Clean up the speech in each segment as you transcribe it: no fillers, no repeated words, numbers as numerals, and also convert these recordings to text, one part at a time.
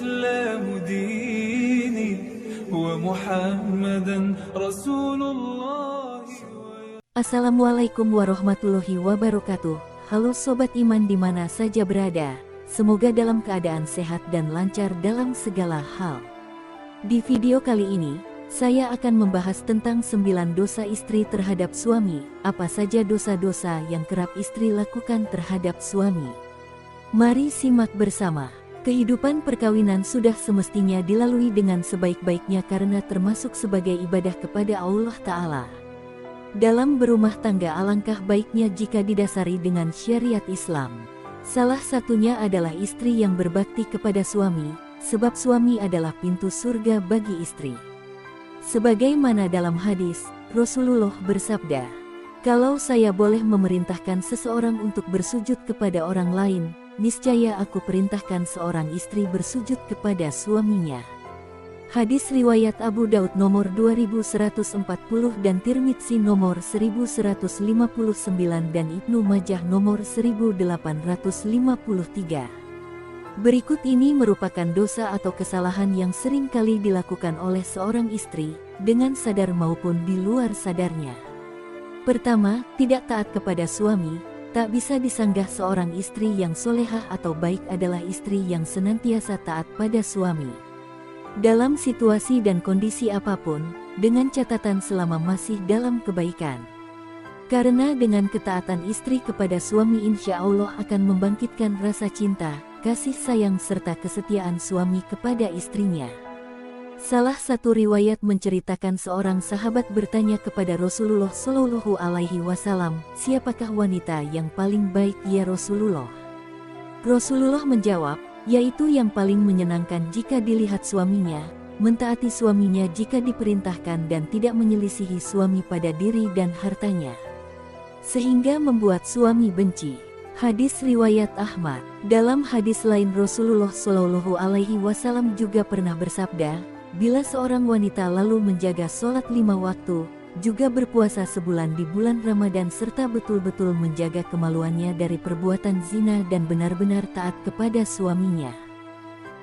الإسلام ديني ومحمدا رسول الله. Assalamualaikum warahmatullahi wabarakatuh. Halo sobat iman di mana saja berada, semoga dalam keadaan sehat dan lancar dalam segala hal. Di video kali ini, saya akan membahas tentang 9 dosa istri terhadap suami. Apa saja dosa-dosa yang kerap istri lakukan terhadap suami? Mari simak bersama. Kehidupan perkawinan sudah semestinya dilalui dengan sebaik-baiknya karena termasuk sebagai ibadah kepada Allah Ta'ala. Dalam berumah tangga alangkah baiknya jika didasari dengan syariat Islam. Salah satunya adalah istri yang berbakti kepada suami, sebab suami adalah pintu surga bagi istri. Sebagaimana dalam hadis, Rasulullah bersabda, "Kalau saya boleh memerintahkan seseorang untuk bersujud kepada orang lain, niscaya aku perintahkan seorang istri bersujud kepada suaminya." Hadis riwayat Abu Daud nomor 2140 dan Tirmidzi nomor 1159 dan Ibnu Majah nomor 1853. Berikut ini merupakan dosa atau kesalahan yang sering kali dilakukan oleh seorang istri, dengan sadar maupun di luar sadarnya. Pertama, tidak taat kepada suami. Tak bisa disanggah seorang istri yang solehah atau baik adalah istri yang senantiasa taat pada suami. Dalam situasi dan kondisi apapun, dengan catatan selama masih dalam kebaikan. Karena dengan ketaatan istri kepada suami insya Allah akan membangkitkan rasa cinta, kasih sayang serta kesetiaan suami kepada istrinya. Salah satu riwayat menceritakan seorang sahabat bertanya kepada Rasulullah Shallallahu Alaihi Wasallam, "Siapakah wanita yang paling baik ya Rasulullah?" Rasulullah menjawab, "Yaitu yang paling menyenangkan jika dilihat suaminya, mentaati suaminya jika diperintahkan dan tidak menyelisihi suami pada diri dan hartanya, sehingga membuat suami benci." Hadis riwayat Ahmad. Dalam hadis lain Rasulullah Shallallahu Alaihi Wasallam juga pernah bersabda, "Bila seorang wanita lalu menjaga sholat 5 waktu, juga berpuasa sebulan di bulan Ramadan serta betul-betul menjaga kemaluannya dari perbuatan zina dan benar-benar taat kepada suaminya,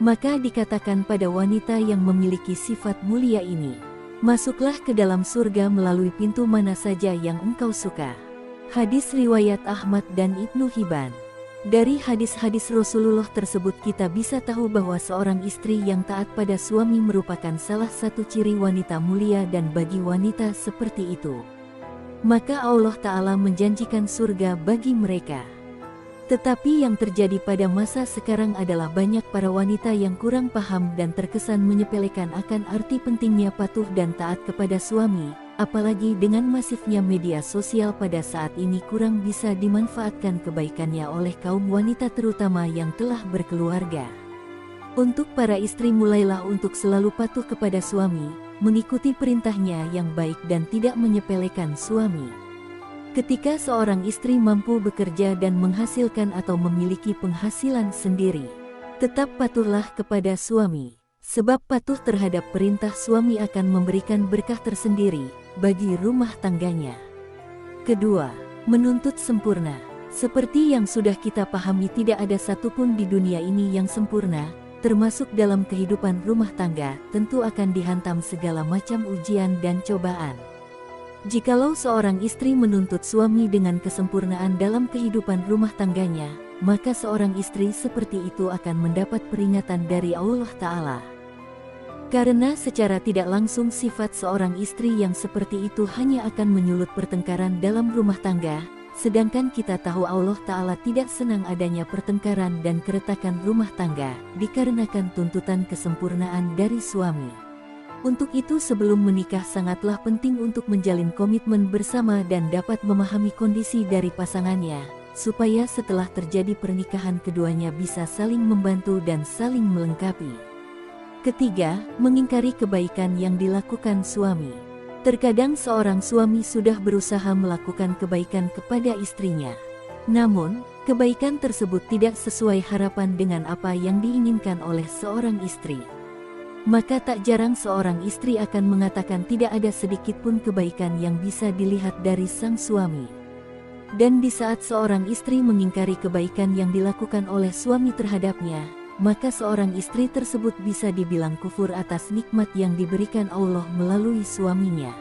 maka dikatakan pada wanita yang memiliki sifat mulia ini, masuklah ke dalam surga melalui pintu mana saja yang engkau suka." Hadis riwayat Ahmad dan Ibnu Hibban. Dari hadis-hadis Rasulullah tersebut kita bisa tahu bahwa seorang istri yang taat pada suami merupakan salah satu ciri wanita mulia dan bagi wanita seperti itu, maka Allah Ta'ala menjanjikan surga bagi mereka. Tetapi yang terjadi pada masa sekarang adalah banyak para wanita yang kurang paham dan terkesan menyepelekan akan arti pentingnya patuh dan taat kepada suami. Apalagi dengan masifnya media sosial pada saat ini kurang bisa dimanfaatkan kebaikannya oleh kaum wanita terutama yang telah berkeluarga. Untuk para istri mulailah untuk selalu patuh kepada suami, mengikuti perintahnya yang baik dan tidak menyepelekan suami. Ketika seorang istri mampu bekerja dan menghasilkan atau memiliki penghasilan sendiri, tetap patuhlah kepada suami. Sebab patuh terhadap perintah suami akan memberikan berkah tersendiri bagi rumah tangganya. Kedua, menuntut sempurna. Seperti yang sudah kita pahami tidak ada satupun di dunia ini yang sempurna, termasuk dalam kehidupan rumah tangga, tentu akan dihantam segala macam ujian dan cobaan. Jikalau seorang istri menuntut suami dengan kesempurnaan dalam kehidupan rumah tangganya, maka seorang istri seperti itu akan mendapat peringatan dari Allah Ta'ala. Karena secara tidak langsung sifat seorang istri yang seperti itu hanya akan menyulut pertengkaran dalam rumah tangga, sedangkan kita tahu Allah Ta'ala tidak senang adanya pertengkaran dan keretakan rumah tangga, dikarenakan tuntutan kesempurnaan dari suami. Untuk itu sebelum menikah sangatlah penting untuk menjalin komitmen bersama dan dapat memahami kondisi dari pasangannya, supaya setelah terjadi pernikahan keduanya bisa saling membantu dan saling melengkapi. Ketiga, mengingkari kebaikan yang dilakukan suami. Terkadang seorang suami sudah berusaha melakukan kebaikan kepada istrinya. Namun, kebaikan tersebut tidak sesuai harapan dengan apa yang diinginkan oleh seorang istri. Maka tak jarang seorang istri akan mengatakan tidak ada sedikit pun kebaikan yang bisa dilihat dari sang suami. Dan di saat seorang istri mengingkari kebaikan yang dilakukan oleh suami terhadapnya, maka seorang istri tersebut bisa dibilang kufur atas nikmat yang diberikan Allah melalui suaminya.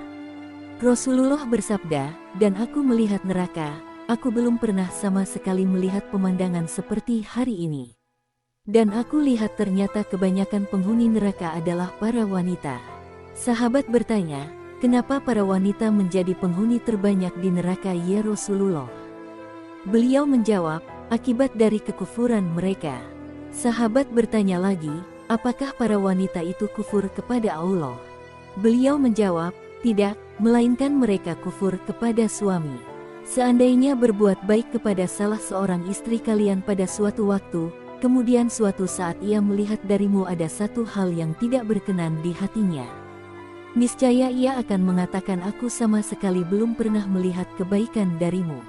Rasulullah bersabda, "Dan aku melihat neraka, aku belum pernah sama sekali melihat pemandangan seperti hari ini. Dan aku lihat ternyata kebanyakan penghuni neraka adalah para wanita." Sahabat bertanya, "Kenapa para wanita menjadi penghuni terbanyak di neraka ya Rasulullah?" Beliau menjawab, "Akibat dari kekufuran mereka." Sahabat bertanya lagi, "Apakah para wanita itu kufur kepada Allah?" Beliau menjawab, "Tidak, melainkan mereka kufur kepada suami. Seandainya berbuat baik kepada salah seorang istri kalian pada suatu waktu, kemudian suatu saat ia melihat darimu ada satu hal yang tidak berkenan di hatinya, niscaya ia akan mengatakan, 'Aku sama sekali belum pernah melihat kebaikan darimu.'"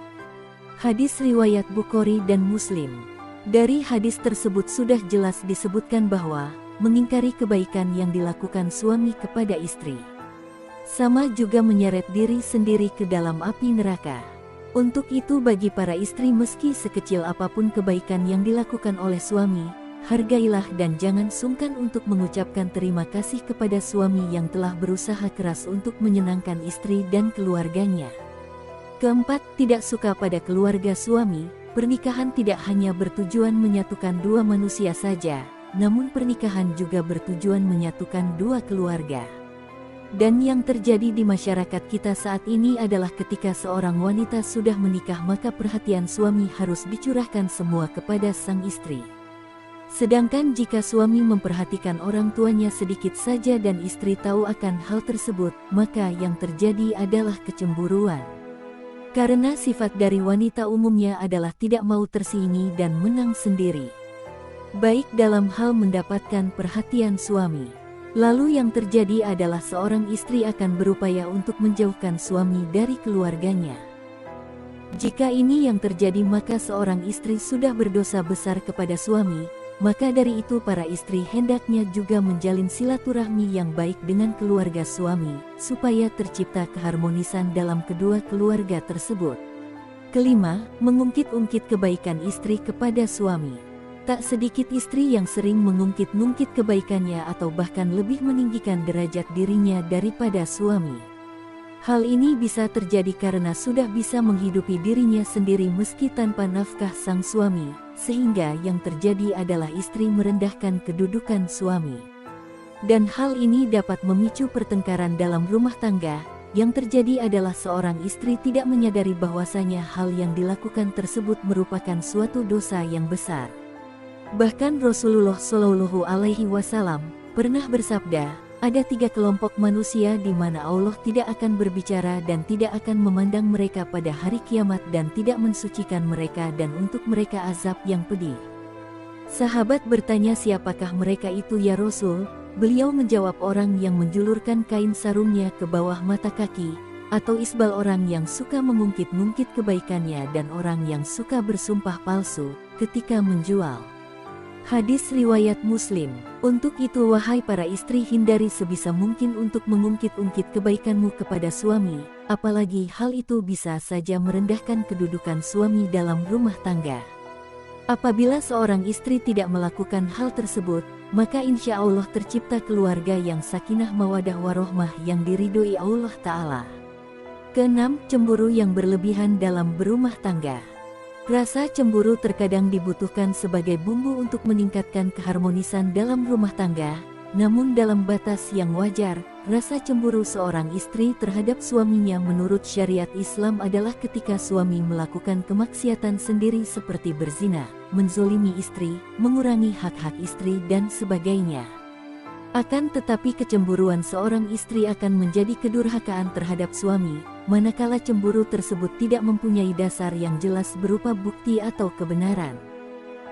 Hadis riwayat Bukhari dan Muslim. Dari hadis tersebut sudah jelas disebutkan bahwa mengingkari kebaikan yang dilakukan suami kepada istri sama juga menyeret diri sendiri ke dalam api neraka. Untuk itu bagi para istri, meski sekecil apapun kebaikan yang dilakukan oleh suami, hargailah dan jangan sungkan untuk mengucapkan terima kasih kepada suami yang telah berusaha keras untuk menyenangkan istri dan keluarganya. Keempat, tidak suka pada keluarga suami. Pernikahan tidak hanya bertujuan menyatukan dua manusia saja, namun pernikahan juga bertujuan menyatukan dua keluarga. Dan yang terjadi di masyarakat kita saat ini adalah ketika seorang wanita sudah menikah, maka perhatian suami harus dicurahkan semua kepada sang istri. Sedangkan jika suami memperhatikan orang tuanya sedikit saja dan istri tahu akan hal tersebut, maka yang terjadi adalah kecemburuan. Karena sifat dari wanita umumnya adalah tidak mau tersingi dan menang sendiri, baik dalam hal mendapatkan perhatian suami. Lalu yang terjadi adalah seorang istri akan berupaya untuk menjauhkan suami dari keluarganya. Jika ini yang terjadi, maka seorang istri sudah berdosa besar kepada suami. Maka dari itu para istri hendaknya juga menjalin silaturahmi yang baik dengan keluarga suami, supaya tercipta keharmonisan dalam kedua keluarga tersebut. Kelima, mengungkit-ungkit kebaikan istri kepada suami. Tak sedikit istri yang sering mengungkit-ungkit kebaikannya atau bahkan lebih meninggikan derajat dirinya daripada suami. Hal ini bisa terjadi karena sudah bisa menghidupi dirinya sendiri meski tanpa nafkah sang suami, sehingga yang terjadi adalah istri merendahkan kedudukan suami. Dan hal ini dapat memicu pertengkaran dalam rumah tangga. Yang terjadi adalah seorang istri tidak menyadari bahwasanya hal yang dilakukan tersebut merupakan suatu dosa yang besar. Bahkan Rasulullah Shallallahu Alaihi Wasallam pernah bersabda, ada 3 kelompok manusia di mana Allah tidak akan berbicara dan tidak akan memandang mereka pada hari kiamat dan tidak mensucikan mereka, dan untuk mereka azab yang pedih. Sahabat bertanya, siapakah mereka itu ya Rasul? Beliau menjawab, orang yang menjulurkan kain sarungnya ke bawah mata kaki, atau isbal orang yang suka mengungkit-ungkit kebaikannya, dan orang yang suka bersumpah palsu ketika menjual. Hadis riwayat Muslim. Untuk itu wahai para istri, hindari sebisa mungkin untuk mengungkit-ungkit kebaikanmu kepada suami, apalagi hal itu bisa saja merendahkan kedudukan suami dalam rumah tangga. Apabila seorang istri tidak melakukan hal tersebut, maka insya Allah tercipta keluarga yang sakinah mawadah warohmah yang diridhoi Allah Ta'ala. Keenam, cemburu yang berlebihan dalam berumah tangga. Rasa cemburu terkadang dibutuhkan sebagai bumbu untuk meningkatkan keharmonisan dalam rumah tangga, namun dalam batas yang wajar. Rasa cemburu seorang istri terhadap suaminya menurut syariat Islam adalah ketika suami melakukan kemaksiatan sendiri seperti berzina, menzolimi istri, mengurangi hak-hak istri dan sebagainya. Akan tetapi kecemburuan seorang istri akan menjadi kedurhakaan terhadap suami, manakala cemburu tersebut tidak mempunyai dasar yang jelas berupa bukti atau kebenaran.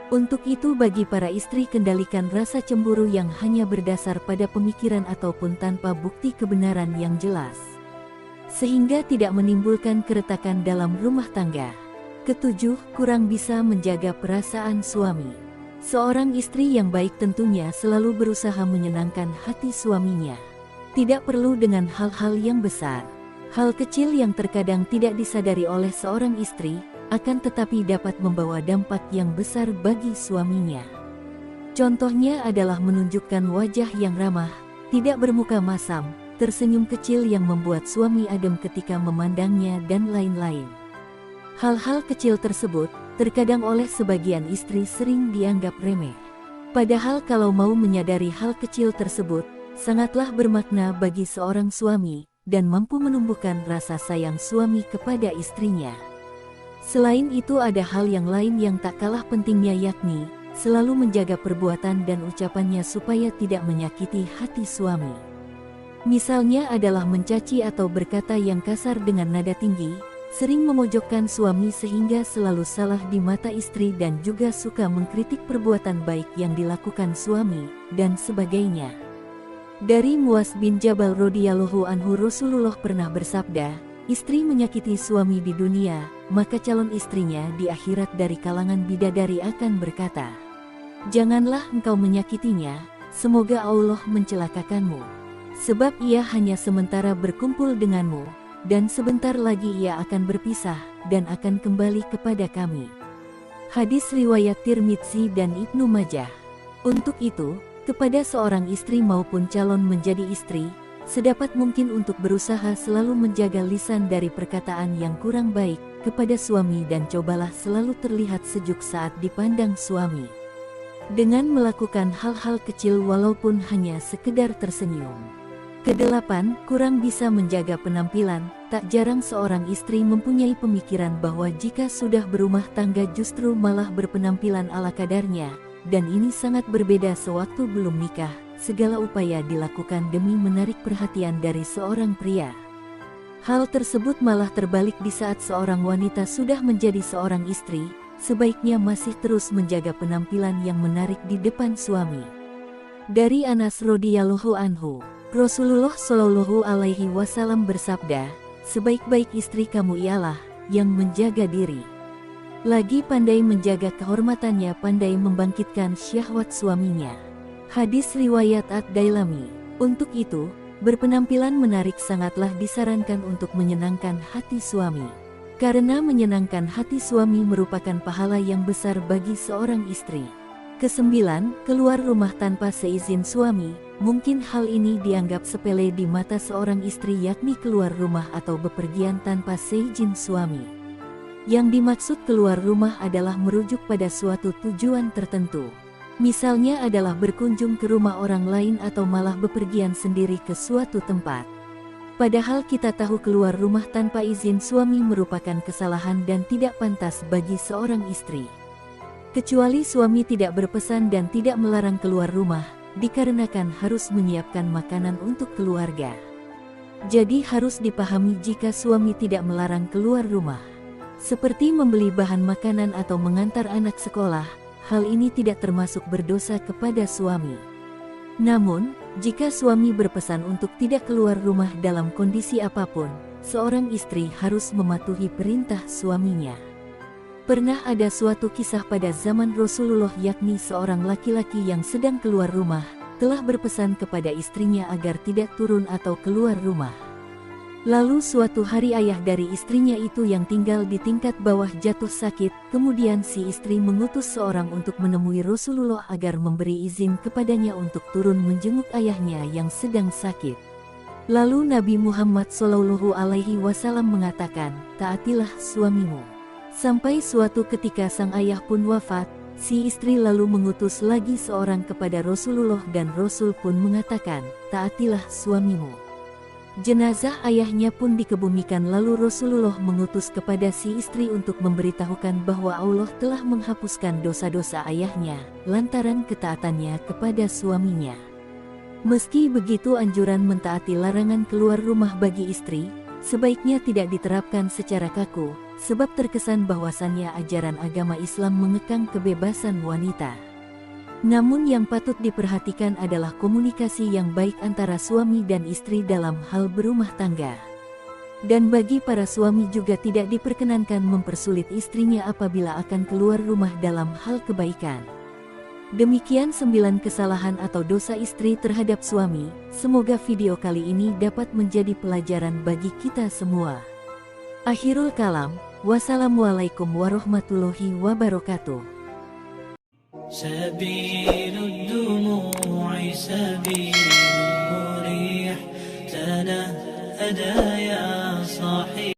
Untuk itu bagi para istri, kendalikan rasa cemburu yang hanya berdasar pada pemikiran ataupun tanpa bukti kebenaran yang jelas, sehingga tidak menimbulkan keretakan dalam rumah tangga. Ketujuh, kurang bisa menjaga perasaan suami. Seorang istri yang baik tentunya selalu berusaha menyenangkan hati suaminya. Tidak perlu dengan hal-hal yang besar. Hal kecil yang terkadang tidak disadari oleh seorang istri, akan tetapi dapat membawa dampak yang besar bagi suaminya. Contohnya adalah menunjukkan wajah yang ramah, tidak bermuka masam, tersenyum kecil yang membuat suami adem ketika memandangnya dan lain-lain. Hal-hal kecil tersebut, terkadang oleh sebagian istri sering dianggap remeh. Padahal kalau mau menyadari hal kecil tersebut, sangatlah bermakna bagi seorang suami, dan mampu menumbuhkan rasa sayang suami kepada istrinya. Selain itu ada hal yang lain yang tak kalah pentingnya, yakni selalu menjaga perbuatan dan ucapannya supaya tidak menyakiti hati suami. Misalnya adalah mencaci atau berkata yang kasar dengan nada tinggi, sering memojokkan suami sehingga selalu salah di mata istri dan juga suka mengkritik perbuatan baik yang dilakukan suami, dan sebagainya. Dari Muaz bin Jabal radhiyallahu anhu, Rasulullah pernah bersabda, istri menyakiti suami di dunia, maka calon istrinya di akhirat dari kalangan bidadari akan berkata, janganlah engkau menyakitinya, semoga Allah mencelakakanmu. Sebab ia hanya sementara berkumpul denganmu, dan sebentar lagi ia akan berpisah, dan akan kembali kepada kami. Hadis riwayat Tirmidzi dan Ibnu Majah. Untuk itu, kepada seorang istri maupun calon menjadi istri, sedapat mungkin untuk berusaha selalu menjaga lisan dari perkataan yang kurang baik kepada suami dan cobalah selalu terlihat sejuk saat dipandang suami. Dengan melakukan hal-hal kecil walaupun hanya sekedar tersenyum. Kedelapan, kurang bisa menjaga penampilan. Tak jarang seorang istri mempunyai pemikiran bahwa jika sudah berumah tangga justru malah berpenampilan ala kadarnya, dan ini sangat berbeda sewaktu belum nikah. Segala upaya dilakukan demi menarik perhatian dari seorang pria. Hal tersebut malah terbalik di saat seorang wanita sudah menjadi seorang istri, sebaiknya masih terus menjaga penampilan yang menarik di depan suami. Dari Anas radhiyallahu anhu, Rasulullah shallallahu alaihi wasallam bersabda, sebaik-baik istri kamu ialah yang menjaga diri. Lagi pandai menjaga kehormatannya, pandai membangkitkan syahwat suaminya. Hadis riwayat Ad-Dailami. Untuk itu, berpenampilan menarik sangatlah disarankan untuk menyenangkan hati suami. Karena menyenangkan hati suami merupakan pahala yang besar bagi seorang istri. Kesembilan, keluar rumah tanpa seizin suami. Mungkin hal ini dianggap sepele di mata seorang istri, yakni keluar rumah atau bepergian tanpa seizin suami. Yang dimaksud keluar rumah adalah merujuk pada suatu tujuan tertentu. Misalnya adalah berkunjung ke rumah orang lain atau malah bepergian sendiri ke suatu tempat. Padahal kita tahu keluar rumah tanpa izin suami merupakan kesalahan dan tidak pantas bagi seorang istri. Kecuali suami tidak berpesan dan tidak melarang keluar rumah, dikarenakan harus menyiapkan makanan untuk keluarga. Jadi harus dipahami jika suami tidak melarang keluar rumah. Seperti membeli bahan makanan atau mengantar anak sekolah, hal ini tidak termasuk berdosa kepada suami. Namun, jika suami berpesan untuk tidak keluar rumah dalam kondisi apapun, seorang istri harus mematuhi perintah suaminya. Pernah ada suatu kisah pada zaman Rasulullah, yakni seorang laki-laki yang sedang keluar rumah, telah berpesan kepada istrinya agar tidak turun atau keluar rumah. Lalu suatu hari ayah dari istrinya itu yang tinggal di tingkat bawah jatuh sakit, kemudian si istri mengutus seorang untuk menemui Rasulullah agar memberi izin kepadanya untuk turun menjenguk ayahnya yang sedang sakit. Lalu Nabi Muhammad SAW mengatakan, taatilah suamimu. Sampai suatu ketika sang ayah pun wafat, si istri lalu mengutus lagi seorang kepada Rasulullah dan Rasul pun mengatakan, taatilah suamimu. Jenazah ayahnya pun dikebumikan, lalu Rasulullah mengutus kepada si istri untuk memberitahukan bahwa Allah telah menghapuskan dosa-dosa ayahnya, lantaran ketaatannya kepada suaminya. Meski begitu, anjuran mentaati larangan keluar rumah bagi istri, sebaiknya tidak diterapkan secara kaku, sebab terkesan bahwasannya ajaran agama Islam mengekang kebebasan wanita. Namun yang patut diperhatikan adalah komunikasi yang baik antara suami dan istri dalam hal berumah tangga. Dan bagi para suami juga tidak diperkenankan mempersulit istrinya apabila akan keluar rumah dalam hal kebaikan. Demikian 9 kesalahan atau dosa istri terhadap suami. Semoga video kali ini dapat menjadi pelajaran bagi kita semua. Akhirul kalam, wassalamualaikum warahmatullahi wabarakatuh. سبيل الدموع سبيل مريح تنهدى يا صاحي